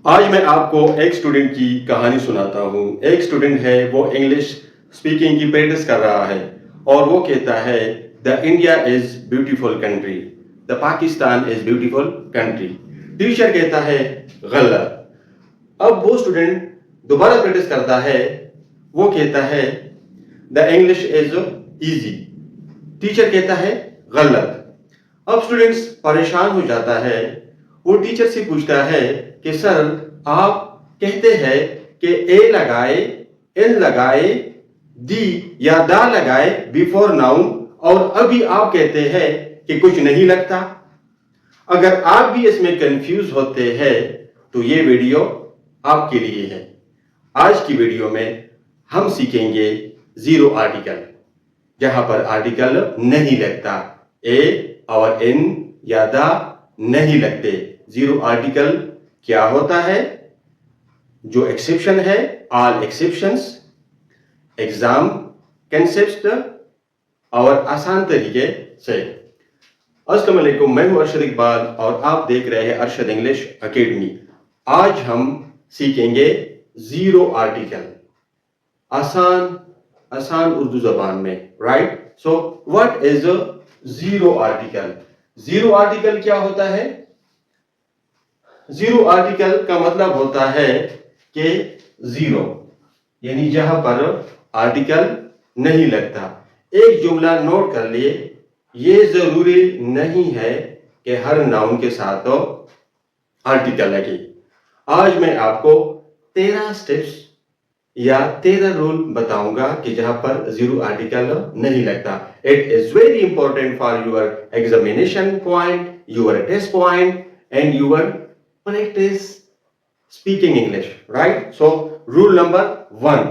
आज मैं आपको एक स्टूडेंट की कहानी सुनाता हूँ। एक स्टूडेंट है, वो इंग्लिश स्पीकिंग की प्रैक्टिस कर रहा है और वो कहता है the India is beautiful country, the Pakistan is beautiful country. Teacher कहता है गलत। अब वो स्टूडेंट दोबारा प्रैक्टिस करता है, वो कहता है the English is easy. Teacher कहता है गलत। अब स्टूडेंट्स परेशान हो जाता है। वो टीचर से पूछता है कि सर, आप कहते हैं कि ए लगाए, एन लगाए, दी या दा लगाए बिफोर नाउन, और अभी आप कहते हैं कि कुछ नहीं लगता। अगर आप भी इसमें कंफ्यूज होते हैं तो ये वीडियो आपके लिए है। आज की वीडियो में हम सीखेंगे जीरो आर्टिकल, जहां पर आर्टिकल नहीं लगता। ए और इन या द नहीं लगते। जीरो आर्टिकल क्या होता है, जो एक्सेप्शन है, ऑल एक्सेप्शंस, एग्जाम कंसेप्ट और आसान तरीके से। अस्सलाम वालेकुम, मैं हूं अरशद इकबाल और आप देख रहे हैं अरशद इंग्लिश एकेडमी। आज हम सीखेंगे जीरो आर्टिकल आसान आसान उर्दू जबान में, right. So what is a zero article? Zero article क्या होता है? जीरो आर्टिकल का मतलब होता है कि जीरो, यानी जहां पर आर्टिकल नहीं लगता। एक जुमला नोट कर लिए, ये जरूरी नहीं है कि हर नाउन के साथ तो आर्टिकल लगे। आज मैं आपको 13 स्टेप्स या 13 रूल बताऊंगा कि जहां पर जीरो आर्टिकल नहीं लगता। It is very important for your examination point, your test point and your practice speaking English, right. So rule number 1,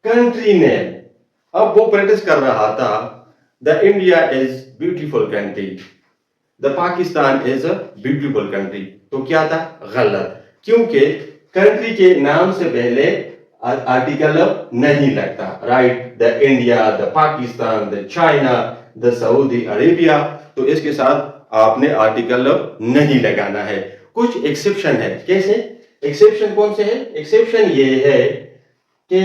country name. अब वो प्रैक्टिस कर रहा था the India is beautiful country, the Pakistan is a beautiful country. तो क्या था? गलत, क्योंकि कंट्री के नाम से पहले आर्टिकल नहीं लगता, right. The India, the Pakistan, the China, the Saudi Arabia, तो इसके साथ आपने आर्टिकल नहीं लगाना है। कुछ एक्सेप्शन है। कैसे? एक्सेप्शन कौन से है? एक्सेप्शन ये है कि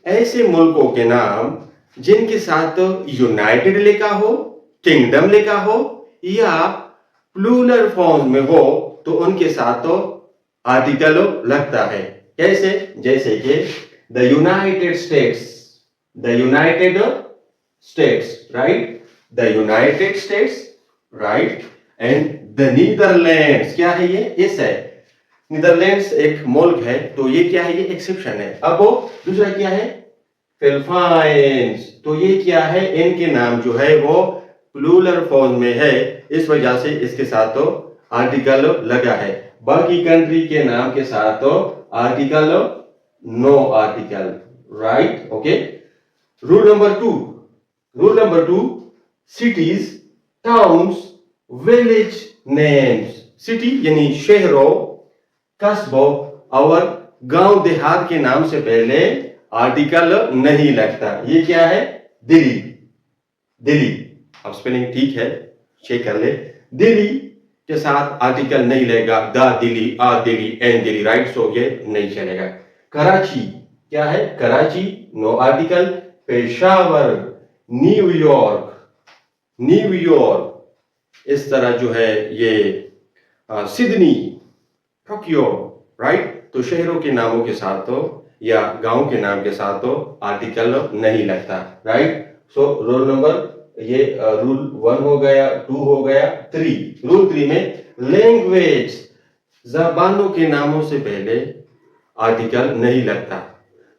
ऐसे मुल्कों के नाम जिनके साथ यूनाइटेड लिखा हो, किंगडम लिखा हो या प्लूरल फॉर्म में हो, तो उनके साथ तो आर्टिकल लगता है। कैसे? जैसे कि the United states, the United states, right, the United states, right. And the Netherlands, क्या है ये? इस है। नीदरलैंड्स एक मुल्क है, तो ये क्या है? ये एक्सेप्शन है। अब वो दूसरा क्या है? फिलिपाइंस, तो ये क्या है? इनके नाम जो है वो प्लूरल फॉर्म में है, इस वजह से इसके साथ तो आर्टिकल लगा है। बाकी कंट्री के नाम के साथ तो article no article, right, okay. Rule number 2, rule number 2, cities, towns, village names. City यानी शहरों, कस्बों और गांव देहात के नाम से पहले आर्टिकल नहीं लगता। ये क्या है? दिल्ली, दिल्ली। अब स्पेलिंग ठीक है, चेक कर ले। दिल्ली के साथ आर्टिकल नहीं लगेगा। The Delhi, a Delhi, an Delhi, right. So ये नहीं चलेगा। कराची, क्या है? Karachi, no article. Peshawar, New York, New York, इस तरह जो है ये सिडनी, टोक्यो, राइट। तो शहरों के नामों के साथ तो या गांव के नाम के साथ तो आर्टिकल नहीं लगता, राइट। सो रूल नंबर, ये रूल 1 हो गया, 2 हो गया, 3। रूल 3 में लैंग्वेज, जबानों के नामों से पहले आर्टिकल नहीं लगता।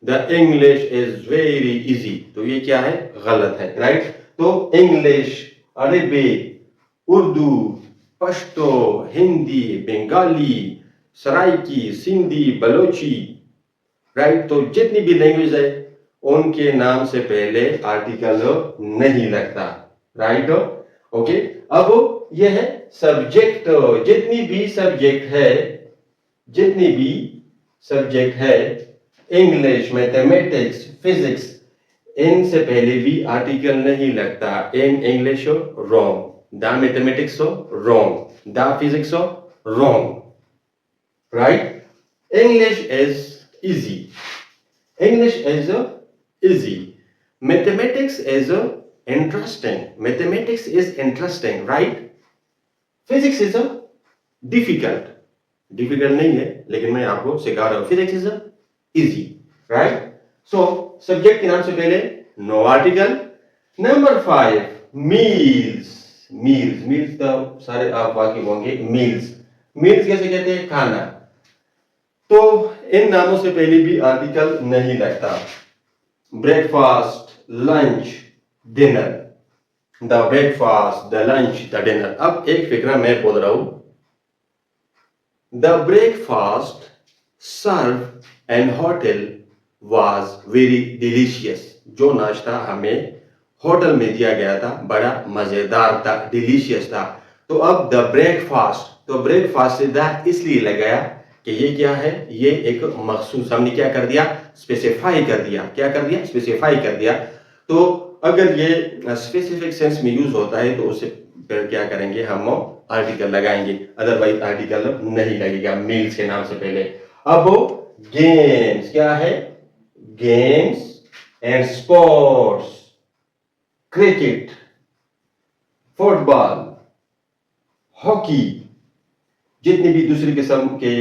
The English is very easy, तो ये क्या है? गलत है, राइट। तो इंग्लिश, अरबी, उर्दू, पश्तो, हिंदी, बंगाली, सराइकी, सिंधी, बलोची, राइट। तो जितनी भी लैंग्वेज है उनके नाम से पहले आर्टिकल नहीं लगता, राइट, ओके। अब यह है सब्जेक्ट। जितनी भी सब्जेक्ट है, जितनी भी सब्जेक्ट है, इंग्लिश, मैथमेटिक्स, फिजिक्स, इनसे पहले भी आर्टिकल नहीं लगता। In English wrong, the mathematics wrong, the physics wrong, right. English is easy. English is easy. Mathematics is interesting. Mathematics is interesting, right? Physics is difficult. Difficult नहीं है, लेकिन मैं आपको सिखा रहा हूँ. Physics is easy, right? So subject के नाम से पहले no article. Number 5, meals. Meals तो सारे आप वाकिफ होंगे. Meals कैसे कहते हैं? खाना. तो इन नामों से पहले भी आर्टिकल नहीं लगता. Breakfast, lunch, dinner. The breakfast, the lunch, the dinner. अब एक फिक्रा मैं बोल रहा हूं. The breakfast serve and hotel was very delicious. जो नाश्ता हमें होटल में दिया गया था बड़ा मजेदार था, डिलीशियस था. तो अब द ब्रेकफास्ट, तो ब्रेकफास्ट से द इसलिए लगाया कि ये क्या है, ये एक मखसूस, हमने क्या कर दिया, स्पेसिफाई कर दिया. क्या कर दिया? स्पेसिफाई कर दिया. तो अगर ये स्पेसिफिक सेंस में यूज होता है तो उसे फिर क्या करेंगे, हम आर्टिकल लगाएंगे, अदरवाइज आर्टिकल नहीं लगेगा मील्स के नाम से पहले. अब गेम्स क्या है? Games and sports. Cricket, football, hockey, जितनी भी दूसरी किस्म के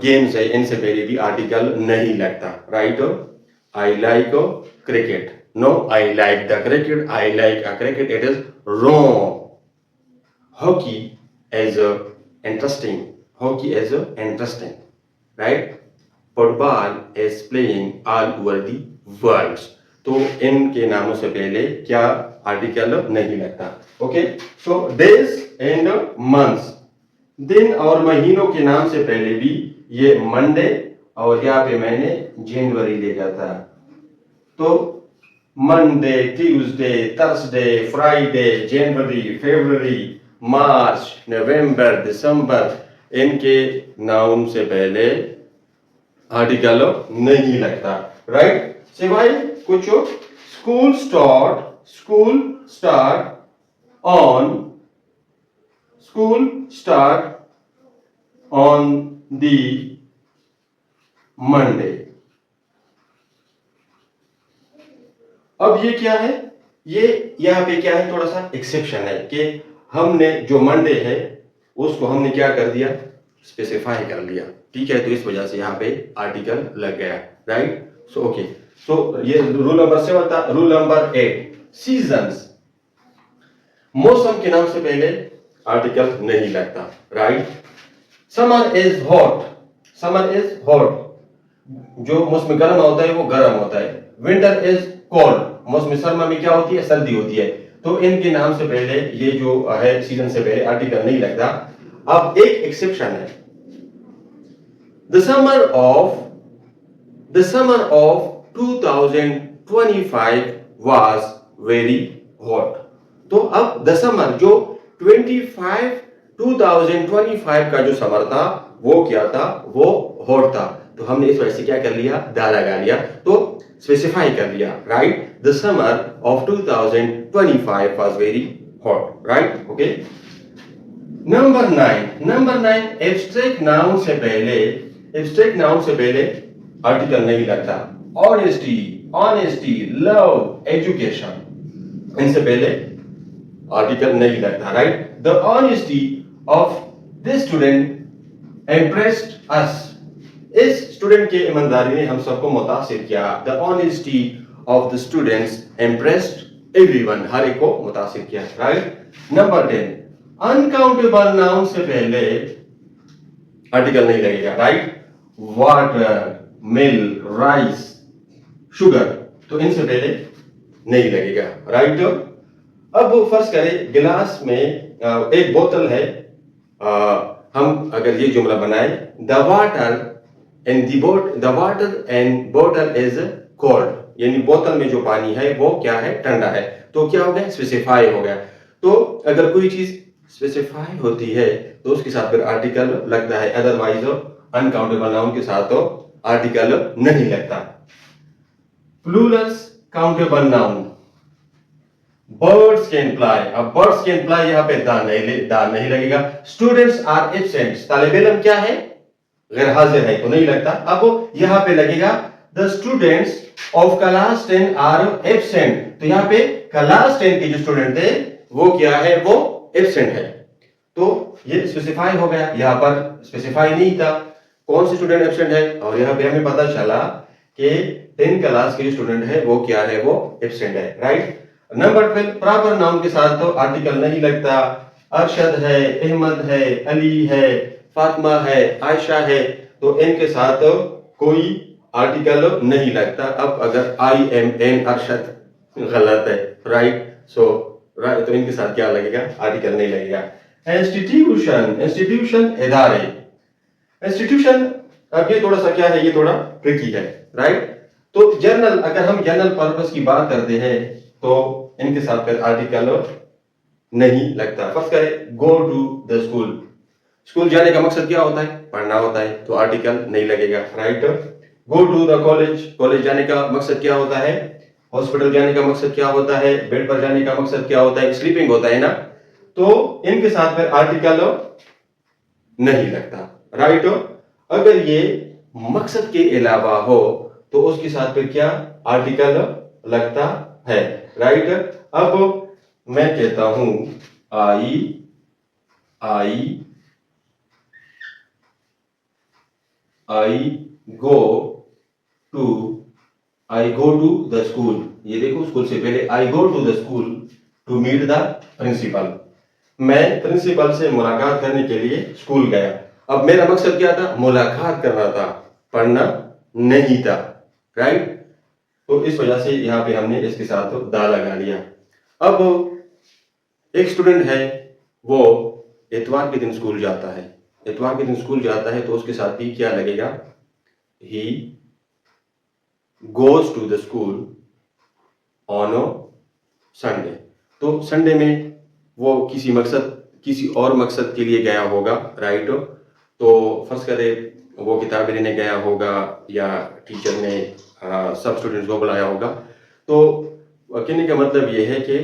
गेम्स है इनसे पहले भी आर्टिकल नहीं लगता. Right? I like cricket. No, I like the cricket. I like a cricket. It is wrong. Hockey is interesting. Hockey is interesting. Right? Football is playing all over the world. तो इनके नामों से पहले क्या article नहीं लगता. Okay. So days and months, दिन और महीनों के नाम से पहले भी ये मंडे और यहाँ पे मैंने जनवरी लिखा था. तो मंडे, ट्यूसडे, थर्सडे, फ्राइडे, जनवरी, फरवरी, मार्च, नवंबर, दिसंबर, इनके नाम से पहले आर्टिकल नहीं लगता. राइट? सिवाय कुछ school start on the Monday. अब ये क्या है? ये यहाँ पे क्या है, थोड़ा सा एक्सेप्शन है कि हमने जो मंडे है उसको हमने क्या कर दिया, स्पेसिफाई कर लिया. ठीक है? तो इस वजह से यहाँ पे आर्टिकल लग गया. राइट? So okay. सो ये रूल नंबर 7 था. Rule number 8, seasons. मौसम के नाम से पहले आर्टिकल नहीं लगता. Right? Summer is hot. Summer is hot. जो मौसम गर्म होता है वो गर्म होता है. Winter is cold. मौसम सर्मा में क्या होती है, सर्दी होती है. तो इनके नाम से पहले ये जो है सीजन से पहले आर्टिकल नहीं लगता. अब एक एक्सेप्शन है. The summer of 2025 was very hot. तो अब द समर जो 2025 का जो समर था वो क्या था, वो हॉट था. तो हमने इस वजह से क्या कर लिया, दा लगा लिया, तो स्पेसिफाई कर लिया. Right? The summer of 2025 was very hot. Right? Okay. Number 9, abstract noun से पहले आर्टिकल नहीं लगता. ऑनेस्टी, लव, एजुकेशन, इनसे पहले आर्टिकल नहीं लगता. Right? The honesty of this student impressed us. इस स्टूडेंट की ईमानदारी ने हम सबको मुतासिर किया. The honesty of the students impressed everyone. हर एक को मुतासिर किया. राइट? नंबर 10, अनकाउंटेबल नाउन से पहले आर्टिकल नहीं लगेगा. Right? Water, milk, rice, sugar, तो इनसे पहले नहीं लगेगा. राइट? अब फर्ज करें गिलास में एक बोतल है. हम अगर ये जुमला बनाए, द वाटर एंड बोतल इज कोल्ड, यानी बोतल में जो पानी है वो क्या है, ठंडा है. तो क्या हो गया, स्पेसिफाई हो गया. तो अगर कोई चीज स्पेसिफाई होती है तो उसके साथ फिर आर्टिकल लगता है. अदरवाइज अनकाउंटेबल नाउन के साथ तो आर्टिकल नहीं लगता. Plurals countable noun. Birds can fly. अब बर्ड्स कैन फ्लाई, यहां पे दा नहीं लगेगा. Students are absent. तालिब इल्म क्या है, गैर हाजिर है तो नहीं लगता। अब यहाँ पे लगेगा the students of class 10 are absent. तो यहाँ पे क्लास 10 के जो स्टूडेंट थे वो क्या है, वो एब्सेंट है। तो ये स्पेसिफाई हो गया, यहाँ पर स्पेसिफाई नहीं था कौन से स्टूडेंट एब्सेंट है, और यहाँ पे हमें पता चला कि 10 क्लास के जो स्टूडेंट है वो क्या है, वो एब्सेंट है, राइट। नंबर फिर प्रॉपर नाउन के साथ तो आर्टिकल नहीं लगता। अरशद है, अहमद है, अली है, फातिमा है, आयशा है, तो इनके साथ कोई आर्टिकल नहीं लगता। अब अगर आई एम एन अरशद गलत है, राइट, सो राइट, तो इनके साथ क्या लगेगा, आर्टिकल नहीं लगेगा। इंस्टीट्यूशन, इंस्टीट्यूशन इदारे, इंस्टीट्यूशन, अब ये थोड़ा सा क्या है, ये थोड़ा ट्रिकी है, राइट। तो जनरल, अगर हम जनरल पर्पस की बात करते हैं तो इनके साथ फिर आर्टिकल नहीं लगता। फर्स्ट करें, go to the school, school जाने का मकसद क्या होता है, पढ़ना होता है, तो आर्टिकल नहीं लगेगा, right. Go to the college, college जाने का मकसद क्या होता है, हॉस्पिटल जाने का मकसद क्या होता है, बेड पर जाने का मकसद क्या होता है, स्लीपिंग होता है ना, तो इनके साथ फिर आर्टिकल नहीं लगता, राइट। अगर ये मकसद के अलावा हो तो उसके साथ फिर क्या आर्टिकल लगता है, राइट। अब मैं कहता हूं I go to the school, ये देखो स्कूल से पहले I go to the school to meet the principal, मैं प्रिंसिपल से मुलाकात करने के लिए स्कूल गया। अब मेरा मकसद क्या था, मुलाकात करना था, पढ़ना नहीं था, राइट। तो इस वजह से यहाँ पे हमने इसके साथ दा लगा लिया। अब एक स्टूडेंट है, वो इतवार के दिन स्कूल जाता है, इतवार के दिन स्कूल जाता है, तो उसके साथ भी क्या लगेगा, he goes to the school on Sunday. तो संडे में वो किसी और मकसद के लिए गया होगा, राइट। तो फर्स्ट करे वो किताबें लेने गया होगा, या टीचर ने सब स्टूडेंट्स को बुलाया होगा। तो कहने का मतलब ये है कि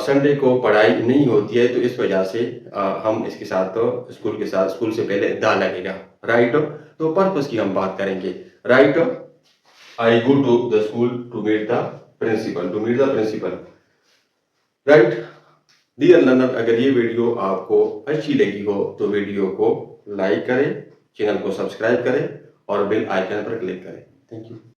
संडे को पढ़ाई नहीं होती है, तो इस वजह से हम इसके साथ स्कूल से पहले दा लगेगा, राइट। तो पर्पस की हम बात करेंगे, right. I go to the school to meet the principal, right. Dear learner, अगर ये वीडियो आपको अच्छी लगी हो तो वीडियो को लाइक करें, चैनल को सब्सक्राइब करें और बेल आइकन पर क्लिक करें। Thank you.